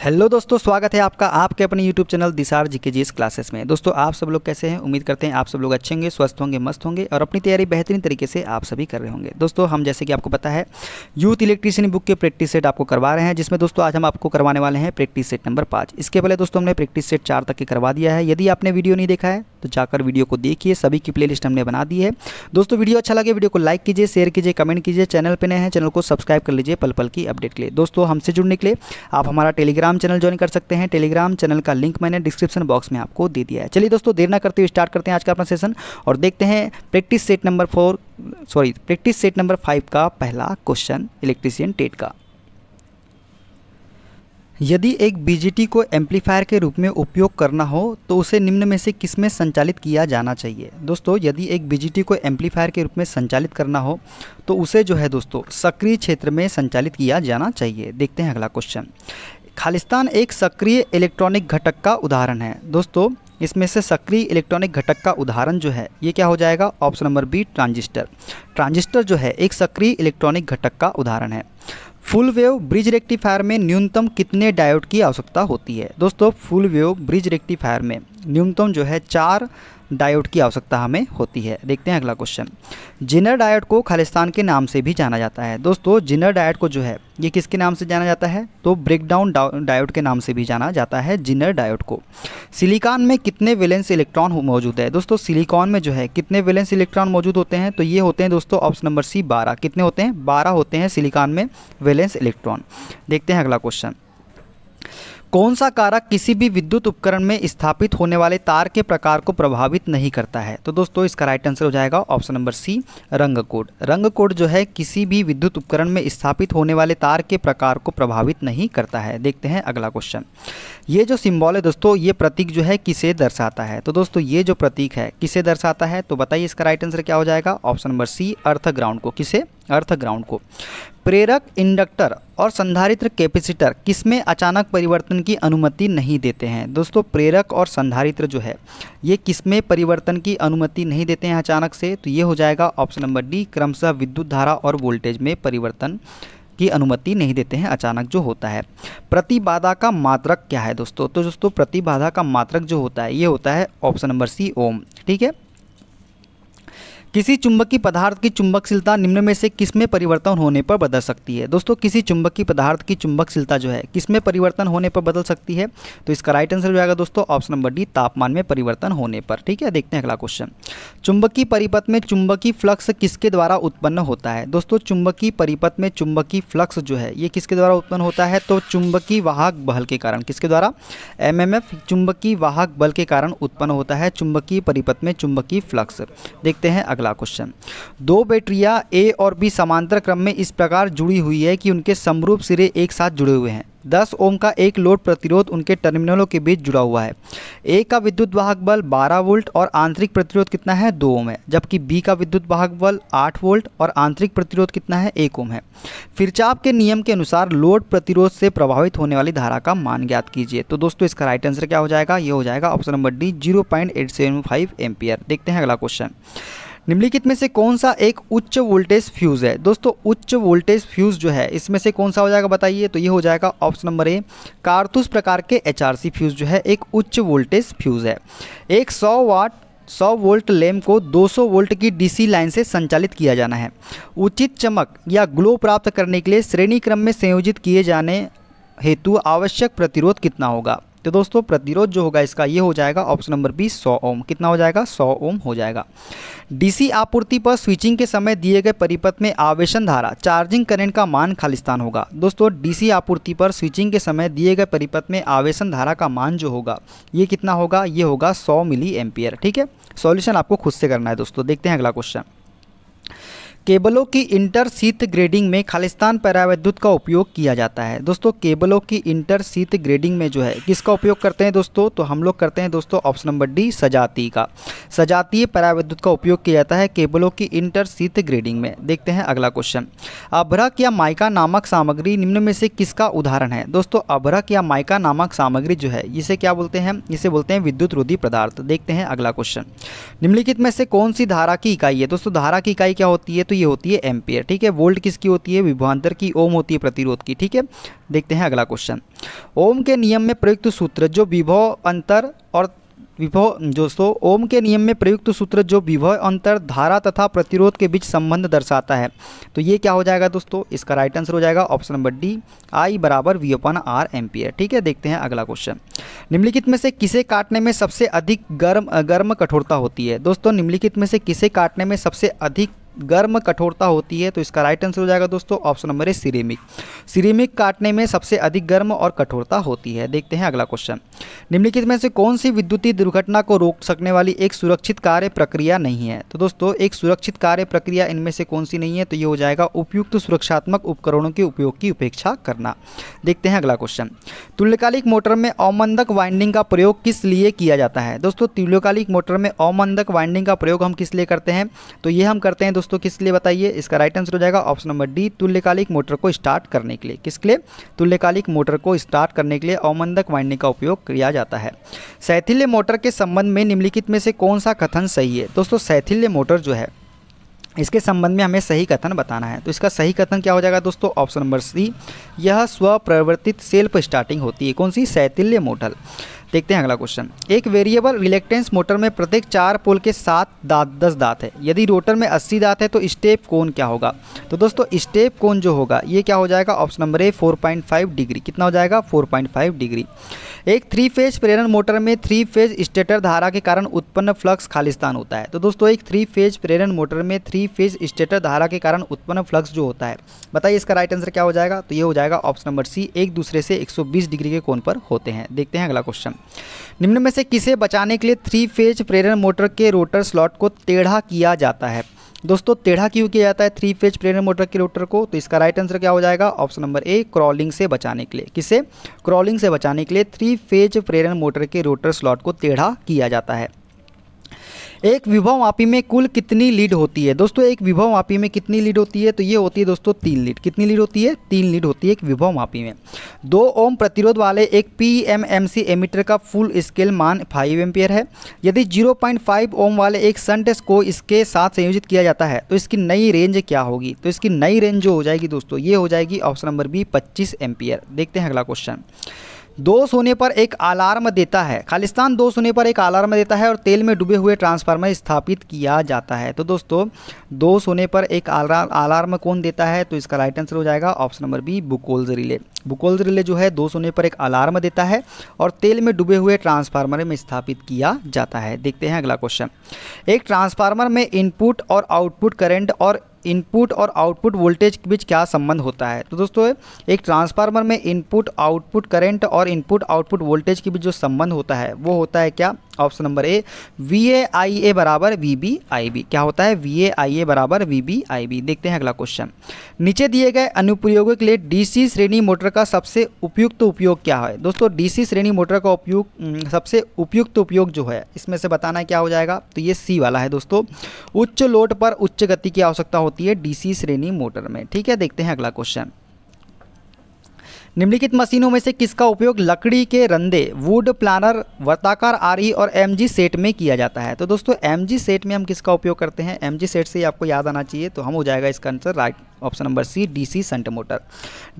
Hello दोस्तों, स्वागत है आपका आपके अपने यूट्यूब चैनल दिसार जीके जीएस क्लासेस में। दोस्तों आप सब लोग कैसे हैं? उम्मीद करते हैं आप सब लोग अच्छे होंगे, स्वस्थ होंगे, मस्त होंगे और अपनी तैयारी बेहतरीन तरीके से आप सभी कर रहे होंगे। दोस्तों हम जैसे कि आपको पता है यूथ इलेक्ट्रीशियन बुक के प्रैक्टिस सेट आपको करवा रहे हैं, जिसमें दोस्तों आज हम आपको करवाने वाले हैं प्रैक्टिस सेट नंबर 5। इसके पहले दोस्तों हमने प्रैक्टिस सेट 4 तक के करवा दिया है। यदि आपने वीडियो नहीं देखा है तो जाकर वीडियो को देखिए, सभी की प्लेलिस्ट हमने बना दी है। दोस्तों वीडियो अच्छा लगे वीडियो को लाइक कीजिए, शेयर कीजिए, कमेंट कीजिए। चैनल पर नए हैं चैनल को सब्सक्राइब कर लीजिए पल पल की अपडेट के लिए। दोस्तों हमसे जुड़ने के लिए आप हमारा टेलीग्राम चैनल ज्वाइन कर सकते हैं। टेलीग्राम चैनल का लिंक मैंने डिस्क्रिप्शन बॉक्स में आपको दे दिया है। चलिए दोस्तों देर ना करते हुए स्टार्ट करते हैं आज का अपना सेशन और देखते हैं प्रैक्टिस सेट नंबर 5 का पहला क्वेश्चन इलेक्ट्रीशियन टेट का। यदि एक बीजीटी को एम्पलीफायर के रूप में उपयोग करना हो तो उसे निम्न में से किस में संचालित किया जाना चाहिए? दोस्तों यदि एक बीजीटी को एम्पलीफायर के रूप में संचालित करना हो तो उसे जो है दोस्तों सक्रिय क्षेत्र में संचालित किया जाना चाहिए। देखते हैं अगला क्वेश्चन। खालिस्तान एक सक्रिय इलेक्ट्रॉनिक घटक का उदाहरण है। दोस्तों इसमें से सक्रिय इलेक्ट्रॉनिक घटक का उदाहरण जो है ये क्या हो जाएगा? Option number B transistor. Transistor जो है एक सक्रिय इलेक्ट्रॉनिक घटक का उदाहरण है। फुल वेव ब्रिज रेक्टिफायर में न्यूनतम कितने डायोड की आवश्यकता होती है? दोस्तों फुल वेव ब्रिज रेक्टिफायर में न्यूनतम जो है 4 डायोड की आवश्यकता हमें होती है। देखते हैं अगला क्वेश्चन। जिनर डायोड को खालिस्तान के नाम से भी जाना जाता है। दोस्तों जिनर डायोड को जो है ये किसके नाम से जाना जाता है? तो ब्रेकडाउन डायोड के नाम से भी जाना जाता है जिनर डायोड को। सिलिकॉन में कितने वैलेंस इलेक्ट्रॉन मौजूद है? दोस्तों सिलिकॉन में जो है कितने वैलेंस इलेक्ट्रॉन मौजूद होते हैं? तो ये होते हैं दोस्तों ऑप्शन नंबर सी 12। कितने होते हैं? 12 होते हैं सिलिकॉन में वैलेंस इलेक्ट्रॉन। देखते हैं अगला क्वेश्चन। कौन सा कारक किसी भी विद्युत उपकरण में स्थापित होने वाले तार के प्रकार को प्रभावित नहीं करता है? तो दोस्तों इसका राइट आंसर हो जाएगा ऑप्शन नंबर सी रंग कोड। रंग कोड जो है किसी भी विद्युत उपकरण में स्थापित होने वाले तार के प्रकार को प्रभावित नहीं करता है। देखते हैं अगला क्वेश्चन। ये जो सिंबल है दोस्तों ये प्रतीक जो है किसे दर्शाता है? तो दोस्तों ये जो प्रतीक है किसे दर्शाता है? तो बताइए इसका राइट आंसर क्या हो जाएगा? ऑप्शन नंबर सी अर्थ ग्राउंड को। किसे? अर्थ ग्राउंड को। प्रेरक, इंडक्टर और संधारित्र कैपेसिटर किसमें अचानक परिवर्तन की अनुमति नहीं देते हैं? दोस्तों प्रेरक और संधारित्र जो है ये किसमें परिवर्तन की अनुमति नहीं देते हैं अचानक से? तो ये हो जाएगा ऑप्शन नंबर डी क्रमशः विद्युत धारा और वोल्टेज में परिवर्तन की अनुमति नहीं देते हैं अचानक जो होता है। प्रतिबाधा का मात्रक क्या है दोस्तों? तो दोस्तों प्रतिबाधा का मात्रक जो होता है ये होता है ऑप्शन नंबर सी ओम। ठीक है। किसी चुंबकीय पदार्थ की चुंबकशीलता निम्न में से किसमें परिवर्तन होने पर बदल सकती है? दोस्तों किसी चुंबकीय पदार्थ की चुंबकशीलता जो है किसमें परिवर्तन होने पर बदल सकती है? तो इसका राइट आंसर हो जाएगा दोस्तों ऑप्शन नंबर डी तापमान में परिवर्तन होने पर। ठीक है। देखते हैं अगला क्वेश्चन। चुंबकीय परिपथ में चुंबकीय फ्लक्स किसके द्वारा उत्पन्न होता है? दोस्तों चुंबकीय परिपथ में चुंबकीय फ्लक्स जो है ये किसके द्वारा उत्पन्न होता है? तो चुंबकीय वाहक बल के कारण। किसके द्वारा? एमएमएफ चुंबकीय वाहक बल के कारण उत्पन्न होता है चुंबकीय परिपथ में चुंबकीय फ्लक्स। देखते हैं अगला क्वेश्चन। दो बैटरियां ए और बी समांतर क्रम में इस प्रकार जुड़ी हुई है कि उनके समरूप सिरे एक साथ जुड़े हुए हैं। 10 ओम का एक लोड प्रतिरोध उनके टर्मिनलों के बीच जुड़ा हुआ है। ए का विद्युत वाहक बल 12 वोल्ट और आंतरिक प्रतिरोध कितना है? 2 ओम है। जबकि बी का विद्युत वाहक बल 8 वोल्ट और आंतरिक प्रतिरोध कितना है? 1 ओम है। किरचॉफ के नियम के अनुसार लोड प्रतिरोध से प्रभावित होने वाली धारा का मान ज्ञात कीजिए। तो दोस्तों इसका राइट आंसर क्या हो जाएगा? ये हो जाएगा ऑप्शन नंबर डी 0.875 एम्पियर। देखते हैं अगला क्वेश्चन। निम्नलिखित में से कौन सा एक उच्च वोल्टेज फ्यूज है? दोस्तों उच्च वोल्टेज फ्यूज जो है इसमें से कौन सा हो जाएगा बताइए? तो ये हो जाएगा ऑप्शन नंबर ए कारतूस प्रकार के एचआरसी फ्यूज जो है एक उच्च वोल्टेज फ्यूज है। एक 100 वोल्ट लैंप को 200 वोल्ट की डीसी लाइन से संचालित किया जाना है। उचित चमक या ग्लो प्राप्त करने के लिए श्रेणी क्रम में संयोजित किए जाने हेतु आवश्यक प्रतिरोध कितना होगा? तो दोस्तों प्रतिरोध जो होगा इसका ये हो जाएगा ऑप्शन नंबर बी 100 ओम। कितना हो जाएगा? 100 ओम हो जाएगा। डीसी आपूर्ति पर स्विचिंग के समय दिए गए परिपथ में आवेशन धारा चार्जिंग करंट का मान खालिस्तान होगा। दोस्तों डीसी आपूर्ति पर स्विचिंग के समय दिए गए परिपथ में आवेशन धारा का मान जो होगा ये कितना होगा? ये होगा 100 मिली एम्पियर। ठीक है। सॉल्यूशन आपको खुद से करना है दोस्तों। देखते हैं अगला क्वेश्चन। केबलों की इंटर शीथ ग्रेडिंग में खालिस्तान परावैद्युत का उपयोग किया जाता है। दोस्तों केबलों की इंटर शीथ ग्रेडिंग में जो है किसका उपयोग करते हैं दोस्तों? तो हम लोग करते हैं दोस्तों ऑप्शन नंबर डी सजातीय का। सजातीय परावैद्युत का उपयोग किया जाता है केबलों की इंटर शीथ ग्रेडिंग में। देखते हैं अगला क्वेश्चन। अभ्रक या माइका नामक सामग्री निम्न में से किसका उदाहरण है? दोस्तों अभ्रक या माइका नामक सामग्री जो है इसे क्या बोलते हैं? इसे बोलते हैं विद्युत रोधी पदार्थ। देखते हैं अगला क्वेश्चन। निम्नलिखित में से कौन सी धारा की इकाई है? दोस्तों धारा की इकाई क्या होती है? तो ये होती है एम्पियर, ठीक है। वोल्ट किसकी होती है, विभवांतर की। ओम होती है प्रतिरोध की, ठीक है। देखते हैं अगला क्वेश्चन। ओम के नियम में प्रयुक्त सूत्र जो विभव अंतर और विभव दोस्तों ओम के नियम में प्रयुक्त सूत्र जो विभव अंतर, धारा तथा प्रतिरोध के बीच संबंध दर्शाता है, तो ये क्या हो जाएगा दोस्तों, इसका राइट आंसर हो जाएगा ऑप्शन नंबर डी, I बराबर V/R एम्पियर, ठीक है। देखते हैं अगला क्वेश्चन। निम्नलिखित में से किसे काटने में सबसे अधिक गर्म कठोरता होती है। दोस्तों निम्नलिखित में से किसे काटने में सबसे अधिक गर्म कठोरता होती है, तो इसका राइट आंसर हो जाएगा दोस्तों option number A, ceramic. Ceramic काटने में सबसे अधिक गर्म और कठोरता होती है। देखते हैं अगला क्वेश्चन। निम्नलिखित में से कौन सी विद्युतीय दुर्घटना को रोक सकने वाली एक सुरक्षित कार्य प्रक्रिया नहीं है। तो दोस्तों एक सुरक्षित कार्य प्रक्रिया इनमें से कौन सी नहीं है, तो ये हो जाएगा उपयुक्त सुरक्षात्मक उपकरणों के उपयोग की उपेक्षा करना। देखते हैं अगला क्वेश्चन। तुल्यकालिक मोटर में अवमंदक वाइंडिंग का प्रयोग किस लिए किया जाता है। दोस्तों तुल्यकालिक मोटर में अवमंदक वाइंडिंग का प्रयोग हम किस लिए करते हैं, तो ये हम करते हैं दोस्तों किस लिए बताइए, इसका राइट आंसर हो जाएगा ऑप्शन नंबर डी, तुल्यकालिक मोटर को स्टार्ट करने के लिए। किसके लिए, तुल्यकालिक मोटर को स्टार्ट करने के लिए अवमंदक वाइंडिंग का उपयोग किया जाता है। शैथिल्य मोटर के संबंध में निम्नलिखित में से कौन सा कथन सही है। दोस्तों शैथिल्य मोटर जो है इसके संबंध में हमें सही कथन बताना है, तो इसका सही कथन क्या हो जाएगा दोस्तों ऑप्शन नंबर सी, यह स्वप्रवर्तित सेल्फ स्टार्टिंग होती है। कौन सी, शैथिल्य मोटर। देखते हैं अगला क्वेश्चन। एक वेरिएबल रिलेक्टेंस मोटर में प्रत्येक 4 पोल के 10 दांत है। यदि रोटर में 80 दांत है तो स्टेप कोण क्या होगा। तो दोस्तों स्टेप कोण जो होगा ये क्या हो जाएगा ऑप्शन नंबर ए, 4.5 डिग्री। कितना हो जाएगा, 4.5 डिग्री। एक 3 फेज प्रेरण मोटर में 3 फेज स्टेटर धारा के कारण उत्पन्न फ्लक्स खालिस्तान होता है। तो दोस्तों एक 3 फेज प्रेरण मोटर में 3 फेज स्टेटर धारा के कारण उत्पन्न फ्लक्स जो होता है, बताइए इसका राइट आंसर क्या हो जाएगा, तो ये हो जाएगा ऑप्शन नंबर सी, एक दूसरे से 120 डिग्री के कोण पर होते हैं। देखते हैं अगला क्वेश्चन। निम्न में से किसे बचाने के लिए 3 फेज प्रेरण मोटर के रोटर स्लॉट को टेढ़ा किया जाता है। दोस्तों टेढ़ा क्यों किया जाता है 3 फेज प्रेरण मोटर के रोटर को, तो इसका राइट आंसर क्या हो जाएगा ऑप्शन नंबर ए, क्रॉलिंग से बचाने के लिए। किसे, क्रॉलिंग से बचाने के लिए 3 फेज प्रेरण मोटर के रोटर स्लॉट को टेढ़ा किया जाता है। एक विभव मापी में कुल कितनी लीड होती है। दोस्तों एक विभव मापी में कितनी लीड होती है, तो ये होती है दोस्तों 3 लीड। कितनी लीड होती है, 3 लीड होती है एक विभव मापी में। 2 ओम प्रतिरोध वाले एक PMMC एमीटर का फुल स्केल मान 5 एम्पियर है। यदि 0.5 ओम वाले एक शंट को इसके साथ संयोजित किया जाता है तो इसकी नई रेंज क्या होगी। तो इसकी नई रेंज जो हो जाएगी दोस्तों ये हो जाएगी ऑप्शन नंबर बी, 25 एम्पियर। देखते हैं अगला क्वेश्चन। दोष होने पर एक अलार्म देता है, खालिस्तान दोष होने पर एक अलार्म देता है और तेल में डूबे हुए ट्रांसफार्मर स्थापित किया जाता है। तो दोस्तों दोष होने पर एक अलार्म कौन देता है, तो इसका राइट आंसर हो जाएगा option number B, Buchholz relay. Buchholz relay जो है दोष होने पर एक अलार्म देता है और तेल में डूबे हुए ट्रांसफार्मर में स्थापित किया जाता है। देखते हैं अगला क्वेश्चन। एक ट्रांसफार्मर में इनपुट और आउटपुट करंट और इनपुट और आउटपुट वोल्टेज के बीच क्या संबंध होता है। तो दोस्तों एक ट्रांसफार्मर में इनपुट आउटपुट करंट और इनपुट आउटपुट वोल्टेज के बीच जो संबंध होता है वो होता है क्या, ऑप्शन नंबर ए, VA/IA बराबर VB/IB। क्या होता है, VA/IA बराबर VB/IB। देखते हैं अगला क्वेश्चन। नीचे दिए गए अनुप्रयोगों के लिए DC श्रेणी मोटर का सबसे उपयुक्त उपयोग क्या है। दोस्तों DC श्रेणी मोटर का उपयोग सबसे उपयुक्त उपयोग जो है इसमें से बताना क्या हो जाएगा, तो ये सी वाला है दोस्तों। उच्च लोड पर उच्च गति की आवश्यकता होती है DC श्रेणी मोटर में, ठीक है। देखते हैं अगला क्वेश्चन। निम्नलिखित मशीनों में से किसका उपयोग लकड़ी के रंदे, वुड प्लानर, वर्ताकार आरी और MG सेट में किया जाता है। तो दोस्तों MG सेट में हम किसका उपयोग करते हैं, MG सेट से आपको याद आना चाहिए, तो हम हो जाएगा इसका answer right option number C, DC shunt motor.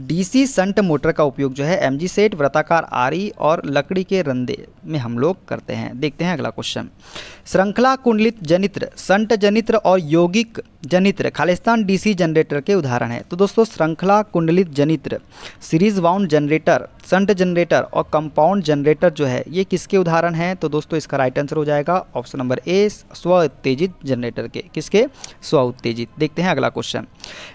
DC shunt motor का उपयोग जो है MG सेट, वृत्ताकार आरी और लकड़ी के रंदे में हम लोग करते हैं। देखते हैं अगला क्वेश्चन। श्रृंखला कुंडलित जनित्र, शंट जनित्र और यौगिक जनित्र खालिस्तान DC जनरेटर के उदाहरण है। तो दोस्तों श्रृंखला कुंडलित जनित्र, series wound generator, shunt generator और कंपाउंड जनरेटर जो है ये किसके उदाहरण हैं, तो दोस्तों इसका राइट आंसर हो जाएगा ऑप्शन नंबर ए, स्व उत्तेजित जनरेटर के। किसके, स्व उत्तेजित। देखते हैं अगला क्वेश्चन।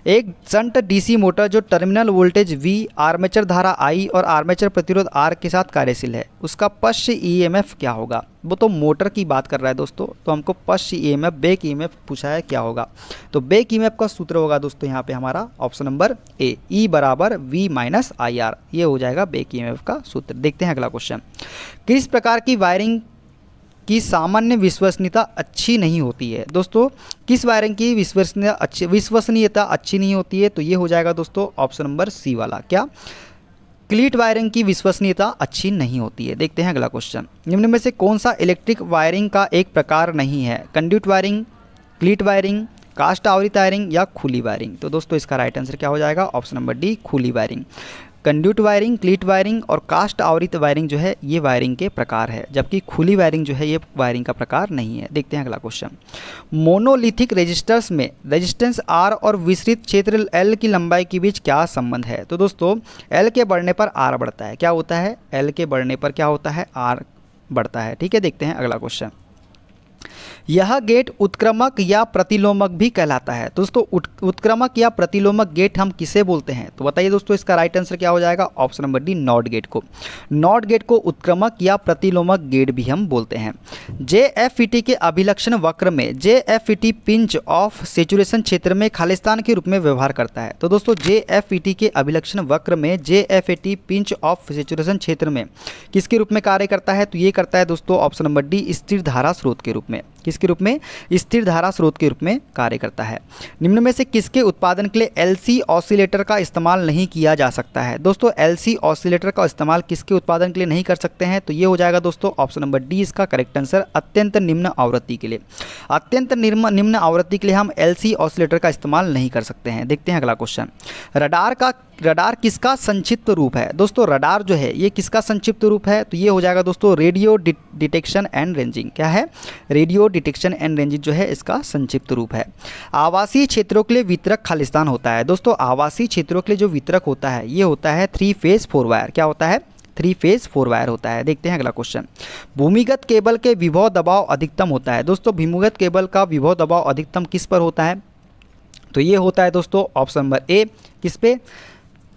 एक शंट DC मोटर जो टर्मिनल वोल्टेज V, आर्मेचर धारा I और आर्मेचर प्रतिरोध R के साथ कार्यशील है, उसका पश्च EMF क्या होगा। वो तो मोटर की बात कर रहा है दोस्तों, तो हमको पश्च EMF, बैक EMF पूछा है क्या होगा। तो बैक EMF का सूत्र होगा दोस्तों यहाँ पे हमारा ऑप्शन नंबर ए, E बराबर V-IR। ये हो जाएगा बैक EMF का सूत्र। देखते हैं अगला क्वेश्चन। किस प्रकार की वायरिंग की सामान्य विश्वसनीयता अच्छी नहीं होती है। दोस्तों किस वायरिंग की विश्वसनीयता अच्छी नहीं होती है, तो ये हो जाएगा दोस्तों ऑप्शन नंबर सी वाला, क्या, क्लीट वायरिंग की विश्वसनीयता अच्छी नहीं होती है। देखते हैं अगला क्वेश्चन। निम्न में से कौन सा इलेक्ट्रिक वायरिंग का एक प्रकार नहीं है, conduit wiring, cleat wiring, cast आवृत वायरिंग या खुली वायरिंग? तो दोस्तों इसका राइट आंसर क्या हो जाएगा? ऑप्शन नंबर डी, खुली wiring. Conduit wiring, cleat wiring और कास्ट आवृत वायरिंग जो है ये वायरिंग के प्रकार है, जबकि खुली वायरिंग जो है ये वायरिंग का प्रकार नहीं है। देखते हैं अगला क्वेश्चन। मोनोलिथिक रेजिस्टर्स में रेजिस्टेंस आर और विस्तृत क्षेत्र एल की लंबाई के बीच क्या संबंध है? तो दोस्तों एल के बढ़ने पर आर बढ़ता है। क्या होता है? एल के बढ़ने पर क्या होता है? आर बढ़ता है। ठीक है, देखते हैं अगला क्वेश्चन। यह गेट उत्क्रमक या प्रतिलोमक भी कहलाता है। दोस्तों उत्क्रमक या प्रतिलोमक गेट हम किसे बोलते हैं? तो बताइए दोस्तों इसका राइट आंसर क्या हो जाएगा? Option number D, not gate को। नॉट गेट को उत्क्रमक या प्रतिलोमक गेट भी हम बोलते हैं। JFET के अभिलक्षण वक्र में JFET पिंच ऑफ सेचुरेशन क्षेत्र में खालिस्तान के रूप में व्यवहार करता है। तो दोस्तों JFET के अभिलक्षण वक्र में JFET पिंच ऑफ सेचुरेशन क्षेत्र में किसके रूप में कार्य करता है? तो ये करता है दोस्तों ऑप्शन नंबर डी, स्थिर धारा स्रोत के रूप में। किसके रूप में? स्थिर धारा स्रोत के रूप में कार्य करता है। निम्न में से किसके उत्पादन के लिए LC ऑसिलेटर का इस्तेमाल नहीं किया जा सकता है? दोस्तों LC ऑसिलेटर का इस्तेमाल किसके उत्पादन के लिए नहीं कर सकते हैं? तो ये हो जाएगा दोस्तों ऑप्शन नंबर डी इसका करेक्ट आंसर, अत्यंत निम्न आवृत्ति के लिए। अत्यंत निम्न आवृत्ति के लिए हम LC ऑसिलेटर का इस्तेमाल नहीं कर सकते हैं। देखते हैं अगला क्वेश्चन। रडार किसका संक्षिप्त रूप है? दोस्तों रडार जो है ये किसका संक्षिप्त रूप है? तो ये हो जाएगा दोस्तों रेडियो डिटेक्शन एंड रेंजिंग। क्या है? रेडियो डिटेक्शन एंड रेंजिंग जो है इसका संक्षिप्त रूप है। आवासीय क्षेत्रों के लिए वितरक खालिस्तान होता है। दोस्तों आवासीय क्षेत्रों के लिए जो वितरक होता है ये होता है 3 फेज 4 वायर। क्या होता है? 3 फेज 4 वायर होता है। देखते हैं अगला क्वेश्चन। भूमिगत केबल के विभव दबाव अधिकतम होता है। दोस्तों भूमिगत केबल का विभव दबाव अधिकतम किस पर होता है? तो ये होता है दोस्तों ऑप्शन नंबर ए, किस पे?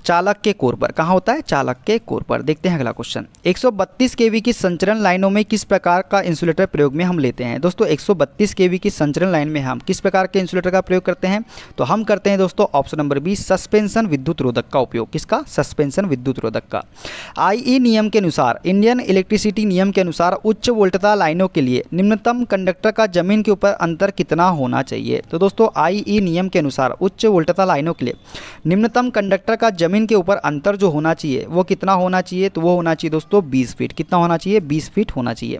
चालक के कोर पर। कहाँ होता है? चालक के कोर पर। देखते हैं अगला क्वेश्चन। 132 केवी की संचरण लाइनों में किस प्रकार का इंसुलेटर प्रयोग में हम लेते हैं? दोस्तों 132 केवी की संचरण लाइन में हम किस प्रकार के इंसुलेटर का प्रयोग करते हैं? तो हम करते हैं दोस्तों ऑप्शन नंबर बी, सस्पेंशन विद्युत रोधक का उपयोग। किसका? सस्पेंशन विद्युत रोधक का। IE नियम के अनुसार, इंडियन इलेक्ट्रिसिटी नियम के अनुसार उच्च वोल्टता लाइनों के लिए निम्नतम कंडक्टर का जमीन के ऊपर अंतर कितना होना चाहिए? तो दोस्तों IE नियम के अनुसार उच्च वोल्टता लाइनों के लिए निम्नतम कंडक्टर का जमीन के ऊपर अंतर जो होना चाहिए वो कितना होना चाहिए? तो वो होना चाहिए दोस्तों 20 फीट। कितना होना चाहिए? 20 फीट होना चाहिए।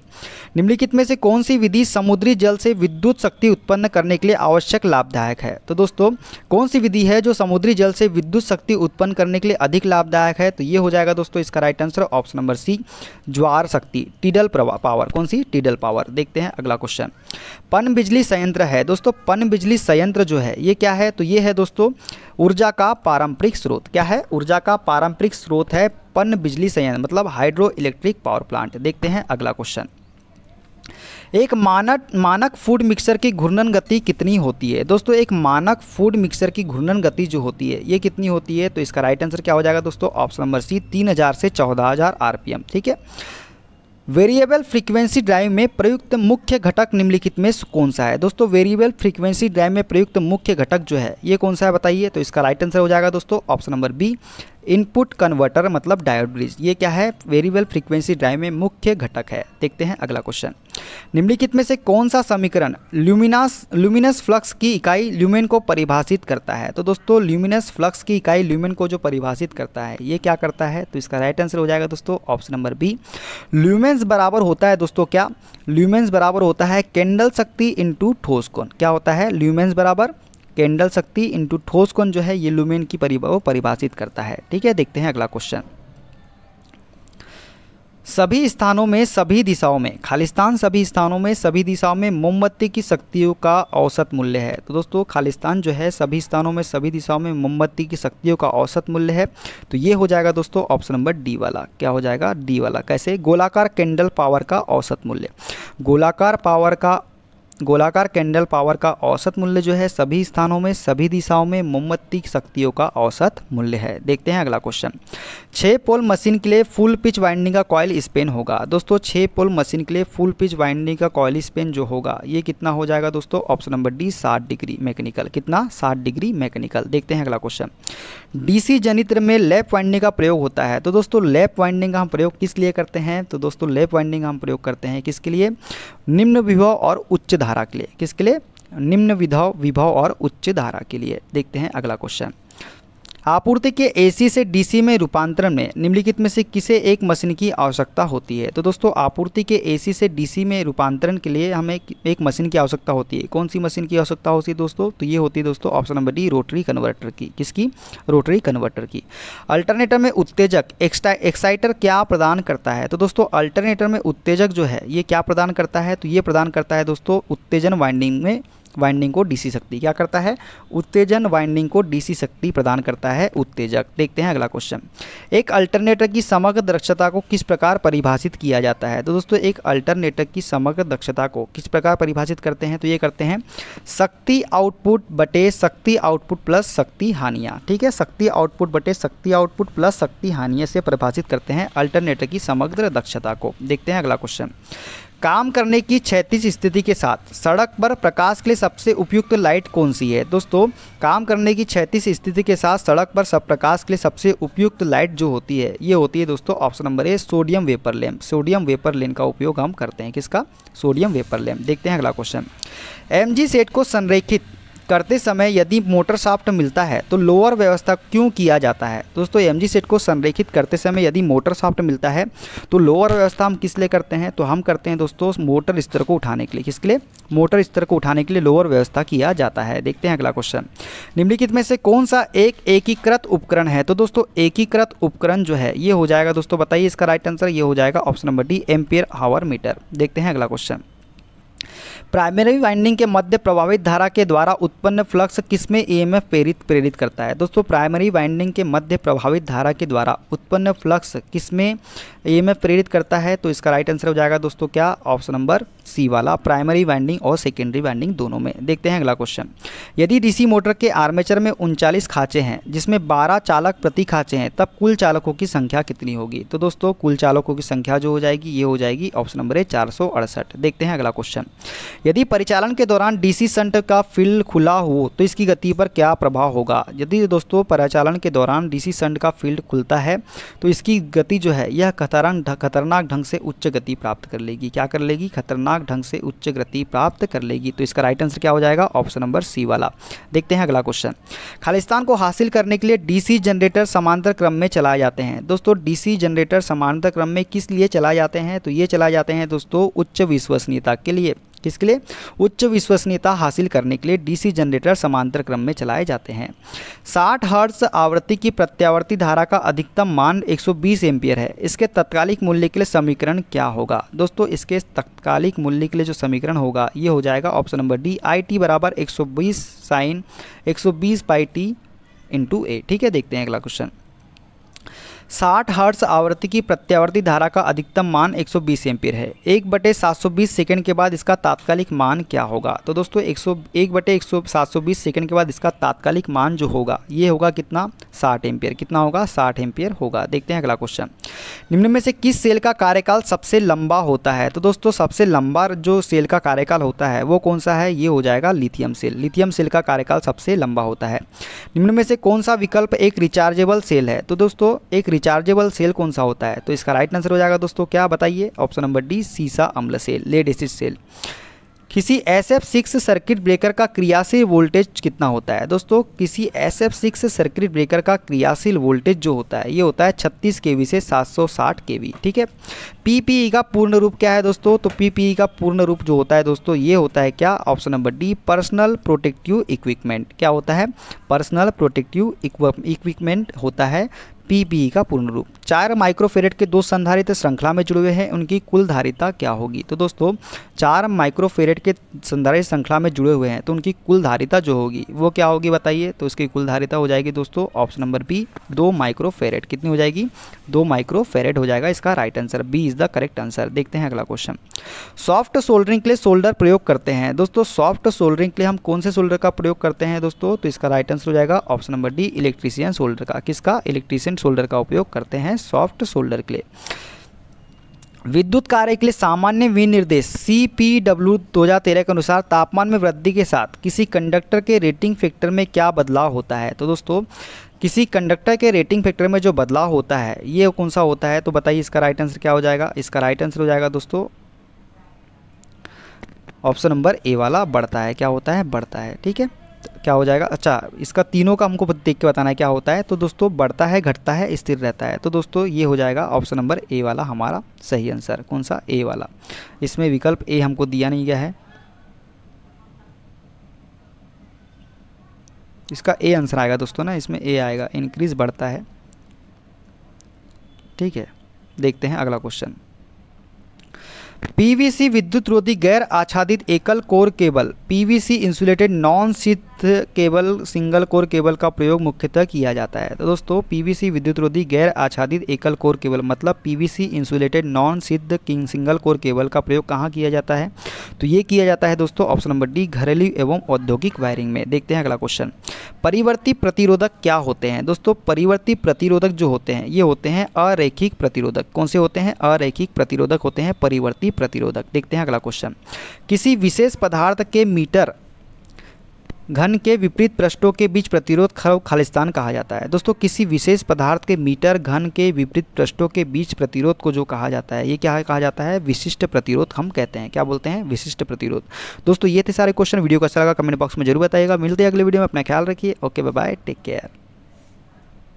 निम्नलिखित में से कौन सी विधि समुद्री जल से विद्युत शक्ति उत्पन्न करने के लिए आवश्यक लाभदायक है? तो दोस्तों कौन सी विधि है जो समुद्री जल से विद्युत शक्ति उत्पन्न करने के लिए अधिक लाभदायक है? तो ये हो जाएगा दोस्तों इसका right answer option number C, ज्वार शक्ति, टीडल पावर। कौन सी? टीडल पावर। देखते हैं अगला क्वेश्चन। पन बिजली संयंत्र है। दोस्तों पन बिजली संयंत्र जो है ये क्या है? तो ये है दोस्तों ऊर्जा का पारंपरिक स्रोत। क्या है? ऊर्जा का पारंपरिक स्रोत है पन बिजली संयंत्र, मतलब हाइड्रो इलेक्ट्रिक पावर प्लांट। देखते हैं अगला क्वेश्चन। एक मानक फूड मिक्सर की घूर्णन गति कितनी होती है? दोस्तों एक मानक फूड मिक्सर की घूर्णन गति जो होती है ये कितनी होती है? तो इसका राइट आंसर क्या हो जाएगा दोस्तों? ऑप्शन नंबर सी, 3000 से 14000 RPM। ठीक है। वेरिएबल फ्रीक्वेंसी ड्राइव में प्रयुक्त मुख्य घटक निम्नलिखित में कौन सा है? दोस्तों वेरिएबल फ्रीक्वेंसी ड्राइव में प्रयुक्त मुख्य घटक जो है ये कौन सा है बताइए? तो इसका राइट आंसर हो जाएगा दोस्तों option number B, input converter, मतलब डायोड ब्रिज। ये क्या है? वेरिएबल फ्रीक्वेंसी ड्राइव में मुख्य घटक है। देखते हैं अगला क्वेश्चन। निम्नलिखित में से कौन सा समीकरण ल्यूमिनस फ्लक्स की इकाई ल्यूमेन को परिभाषित करता है? तो दोस्तों ल्यूमिनस फ्लक्स की इकाई ल्यूमेन को जो परिभाषित करता है ये क्या करता है? तो इसका राइट आंसर हो जाएगा दोस्तों ऑप्शन नंबर बी, ल्यूमेंस बराबर होता है दोस्तों क्या? ल्यूमेंस बराबर होता है कैंडल शक्ति इंटू ठोस कोण। क्या होता है? ल्यूमेंस बराबर कैंडल शक्ति इंटू ठोस कोण जो है ये लुमेन की परिभाषित करता है। ठीक है। देखते हैं अगला क्वेश्चन। सभी स्थानों में सभी दिशाओं में खालिस्तान सभी स्थानों में सभी दिशाओं में मोमबत्ती की शक्तियों का औसत मूल्य है। तो दोस्तों खालिस्तान जो है सभी स्थानों में सभी दिशाओं में मोमबत्ती की शक्तियों का औसत मूल्य है। तो ये हो जाएगा दोस्तों ऑप्शन नंबर डी वाला। क्या हो जाएगा? डी वाला। कैसे? गोलाकार कैंडल पावर का औसत मूल्य। गोलाकार कैंडल पावर का औसत मूल्य जो है सभी स्थानों में सभी दिशाओं में मोमबत्ती शक्तियों का औसत मूल्य है। देखते हैं अगला क्वेश्चन। 6 पोल मशीन के लिए फुल पिच वाइंडिंग का कॉइल स्पेन होगा। दोस्तों 6 पोल मशीन के लिए फुल पिच वाइंडिंग का कॉइल स्पेन जो होगा ये कितना हो जाएगा दोस्तों? Option number D, 60 degree mechanical. कितना? 60 डिग्री मैकेनिकल। देखते हैं अगला क्वेश्चन। DC जनित्र में लैप वाइंडिंग का प्रयोग होता है। तो दोस्तों लैप वाइंडिंग का हम प्रयोग किस लिए करते हैं? तो दोस्तों लैप वाइंडिंग हम प्रयोग करते हैं किसके लिए? निम्न विभव और उच्च धारा के लिए। किसके लिए? निम्न विभव और उच्च धारा के लिए। देखते हैं अगला क्वेश्चन। आपूर्ति के एसी से डीसी में रूपांतरण में निम्नलिखित में से किसे एक मशीन की आवश्यकता होती है? तो दोस्तों आपूर्ति के एसी से डीसी में रूपांतरण के लिए हमें एक मशीन की आवश्यकता होती है। कौन सी मशीन की आवश्यकता होती है दोस्तों? तो ये होती है दोस्तों option number D, rotary converter की। किसकी? रोटरी कन्वर्टर की। अल्टरनेटर में उत्तेजक एक्साइटर क्या प्रदान करता है? तो दोस्तों अल्टरनेटर में उत्तेजक जो है ये क्या प्रदान करता है? तो ये प्रदान करता है दोस्तों उत्तेजन वाइंडिंग को डीसी शक्ति। क्या करता है? उत्तेजन वाइंडिंग को डीसी शक्ति प्रदान करता है उत्तेजक। देखते हैं अगला क्वेश्चन। एक अल्टरनेटर की समग्र दक्षता को किस प्रकार परिभाषित किया जाता है? तो दोस्तों एक अल्टरनेटर की समग्र दक्षता को किस प्रकार परिभाषित करते हैं? तो ये करते हैं शक्ति आउटपुट बटे शक्ति आउटपुट प्लस शक्ति हानियाँ। ठीक है, शक्ति आउटपुट बटे शक्ति आउटपुट प्लस शक्ति हानियाँ से परिभाषित करते हैं अल्टरनेटर की समग्र दक्षता को। देखते हैं अगला क्वेश्चन। काम करने की क्षैतिज स्थिति के साथ सड़क पर प्रकाश के लिए सबसे उपयुक्त लाइट कौन सी है? दोस्तों काम करने की क्षैतिज स्थिति के साथ सड़क पर सब प्रकाश के लिए सबसे उपयुक्त लाइट जो होती है ये होती है दोस्तों option number A, sodium vapour lamp. Sodium vapour lamp का उपयोग हम करते हैं। किसका? Sodium vapour lamp. देखते हैं अगला क्वेश्चन। एमजी सेट को संरेखित करते समय यदि मोटर शाफ्ट मिलता है तो लोअर व्यवस्था क्यों किया जाता है? दोस्तों एमजी सेट को संरेखित करते समय यदि मोटर शाफ्ट मिलता है तो लोअर व्यवस्था हम किस लिए करते हैं? तो हम करते हैं दोस्तों मोटर स्तर को उठाने के लिए। किसके लिए? मोटर स्तर को उठाने के लिए लोअर व्यवस्था किया जाता है। देखते हैं अगला क्वेश्चन। निम्नलिखित में से कौन सा एक एकीकृत उपकरण है? तो दोस्तों एकीकृत उपकरण जो है ये हो जाएगा दोस्तों, बताइए इसका राइट आंसर। ये हो जाएगा ऑप्शन नंबर डी, एम्पियर हावर मीटर। देखते हैं अगला क्वेश्चन। प्राइमरी वाइंडिंग के मध्य प्रवाहित धारा के द्वारा उत्पन्न फ्लक्स किसमें ईएमएफ प्रेरित करता है? दोस्तों प्राइमरी वाइंडिंग के मध्य प्रवाहित धारा के द्वारा उत्पन्न फ्लक्स किसमें ईएमएफ प्रेरित करता है? तो इसका राइट आंसर हो जाएगा दोस्तों क्या? ऑप्शन नंबर सी वाला, प्राइमरी वाइंडिंग और सेकेंडरी वाइंडिंग दोनों में। देखते हैं अगला क्वेश्चन। यदि डीसी मोटर के आर्मेचर में 39 खांचे हैं जिसमें 12 चालक प्रति खांचे हैं तब कुल चालकों की संख्या कितनी होगी? तो दोस्तों कुल चालकों की संख्या जो हो जाएगी ये हो जाएगी ऑप्शन नंबर ए, 468। देखते हैं अगला क्वेश्चन। यदि परिचालन के दौरान डीसी शंट का फील्ड खुला हो तो इसकी गति पर क्या प्रभाव होगा? यदि दोस्तों परिचालन के दौरान डीसी शंट का फील्ड खुलता है तो इसकी गति जो है यह खतरनाक ढंग से उच्च गति प्राप्त कर लेगी। क्या कर लेगी? खतरनाक ढंग से उच्च गति प्राप्त कर लेगी। तो इसका राइट आंसर क्या हो जाएगा? ऑप्शन नंबर सी वाला। देखते हैं अगला क्वेश्चन। खालिस्तान को हासिल करने के लिए डीसी जनरेटर समांतर क्रम में चलाए जाते हैं। दोस्तों डीसी जनरेटर समांतर क्रम में किस लिए चलाए जाते हैं? तो ये चलाए जाते हैं दोस्तों उच्च विश्वसनीयता के लिए। किसके लिए? उच्च विश्वसनीयता हासिल करने के लिए डीसी जनरेटर समांतर क्रम में चलाए जाते हैं। 60 हर्ट्ज आवृत्ति की प्रत्यावर्ती धारा का अधिकतम मान 120 एम्पियर है। इसके तात्कालिक मूल्य के लिए समीकरण क्या होगा? दोस्तों इसके तात्कालिक मूल्य के लिए जो समीकरण होगा ये हो जाएगा option number D, I T बराबर 120 साइन 120 पाई टी इंटू ए। ठीक है, देखते हैं अगला क्वेश्चन। 60 हर्ट्ज आवृत्ति की प्रत्यावर्ती धारा का अधिकतम मान 120 एम्पीयर है। 1/720 सेकंड के बाद इसका तात्कालिक मान क्या होगा? तो दोस्तों 1/720 सेकंड के बाद इसका तात्कालिक मान जो होगा ये होगा कितना? 60 एम्पीयर। कितना होगा? 60 एम्पीयर होगा। देखते हैं अगला क्वेश्चन। निम्न में से किस सेल का कार्यकाल सबसे लंबा होता है? तो दोस्तों सबसे लंबा जो सेल का कार्यकाल होता है वो कौन सा है? ये हो जाएगा लिथियम सेल। लिथियम सेल का कार्यकाल सबसे लंबा होता है। निम्न में से कौन सा विकल्प एक रिचार्जेबल सेल है? तो दोस्तों एक रिचार्जेबल सेल कौन सा होता है? तो इसका राइट आंसर हो जाएगा दोस्तों क्या, बताइए? ऑप्शन नंबर डी, सीसा अम्ल सेल, लेड एसिड सेल। किसी SF6 सर्किट ब्रेकर का क्रियाशील वोल्टेज कितना होता है? दोस्तों किसी SF6 सर्किट ब्रेकर का क्रियाशील वोल्टेज जो होता है ये होता है 36 kV से 760 kV। ठीक है। PPE का पूर्ण रूप क्या है दोस्तों? तो PPE का पूर्ण रूप जो होता है दोस्तों ये होता है क्या? Option number D, personal protective equipment. क्या होता है? पर्सनल प्रोटेक्टिव इक्विपमेंट होता है PPE का पूर्ण रूप। 4 माइक्रोफेरेड के 2 संधारित्र श्रृंखला में जुड़े हुए हैं, उनकी कुल धारिता क्या होगी? तो दोस्तों 4 माइक्रोफेरेड के संधारित्र श्रृंखला में जुड़े हुए हैं तो उनकी कुल धारिता जो होगी वो क्या होगी बताइए? तो उसकी कुल धारिता हो जाएगी दोस्तों ऑप्शन नंबर बी, 2 माइक्रोफेरेड। कितनी हो जाएगी? 2 माइक्रोफेरेड हो जाएगा इसका right answer. B is the correct answer. देखते हैं अगला क्वेश्चन। सॉफ्ट सोल्डरिंग के लिए सोल्डर प्रयोग करते हैं। दोस्तों सॉफ्ट सोल्डरिंग के लिए हम कौन से सोल्डर का प्रयोग करते हैं दोस्तों? तो इसका राइट आंसर हो जाएगा option number D, electrician solder का। किसका? इलेक्ट्रीशियन सोल्डर का उपयोग करते हैं सॉफ्ट सोल्डर के लिए। विद्युत कार्य के लिए सामान्य विनिर्देश CPW 2013 के अनुसार तापमान में वृद्धि के साथ किसी कंडक्टर के रेटिंग फैक्टर में क्या बदलाव होता है? तो दोस्तों किसी कंडक्टर के रेटिंग फैक्टर में जो बदलाव होता है ये कौन सा होता है? तो बताइए इसका राइट आंसर क्या हो जाएगा? इसका राइट आंसर हो जाएगा दोस्तों ऑप्शन नंबर ए वाला, बढ़ता है। क्या होता है? बढ़ता है। ठीक है, क्या हो जाएगा, अच्छा इसका तीनों का हमको देख के बताना है क्या होता है। तो दोस्तों बढ़ता है, घटता है, स्थिर रहता है। तो दोस्तों ये हो जाएगा ऑप्शन नंबर ए वाला हमारा सही आंसर। कौन सा, ए वाला। इसमें विकल्प ए हमको दिया नहीं गया है, इसका ए आंसर आएगा दोस्तों ना, इसमें ए आएगा, इंक्रीज बढ़ता है। ठीक है, देखते हैं अगला क्वेश्चन। पीवीसी विद्युत रोधी गैर आच्छादित एकल core cable, PVC insulated non sheath cable single core cable का प्रयोग मुख्यतः किया जाता है। तो दोस्तों पीवीसी विद्युत रोधी गैर आच्छादित एकल कोर केबल मतलब PVC insulated non sheath single core cable का प्रयोग कहाँ किया जाता है? तो ये किया जाता है दोस्तों ऑप्शन नंबर डी, घरेलू एवं औद्योगिक वायरिंग में। देखते हैं अगला क्वेश्चन। परिवर्ती प्रतिरोधक क्या होते हैं? दोस्तों परिवर्ती प्रतिरोधक जो होते हैं ये होते हैं अरैखिक प्रतिरोधक। कौन से होते हैं? अरैखिक प्रतिरोधक होते हैं परिवर्ती प्रतिरोधक। देखते हैं अगला क्वेश्चन। किसी विशेष पदार्थ के मीटर घन के विपरीत पृष्ठों के बीच प्रतिरोध खालिस्तान कहा जाता है। दोस्तों किसी विशेष पदार्थ के मीटर घन के विपरीत पृष्ठों के बीच प्रतिरोध को जो कहा जाता है ये क्या कहा जाता है? विशिष्ट प्रतिरोध हम कहते हैं। क्या बोलते हैं? विशिष्ट प्रतिरोध। दोस्तों ये थे सारे क्वेश्चन। वीडियो को अच्छा लगा कमेंट बॉक्स में जरूर बताइएगा। मिलते हैं अगले वीडियो में, अपना ख्याल रखिए। Okay bye bye, take care.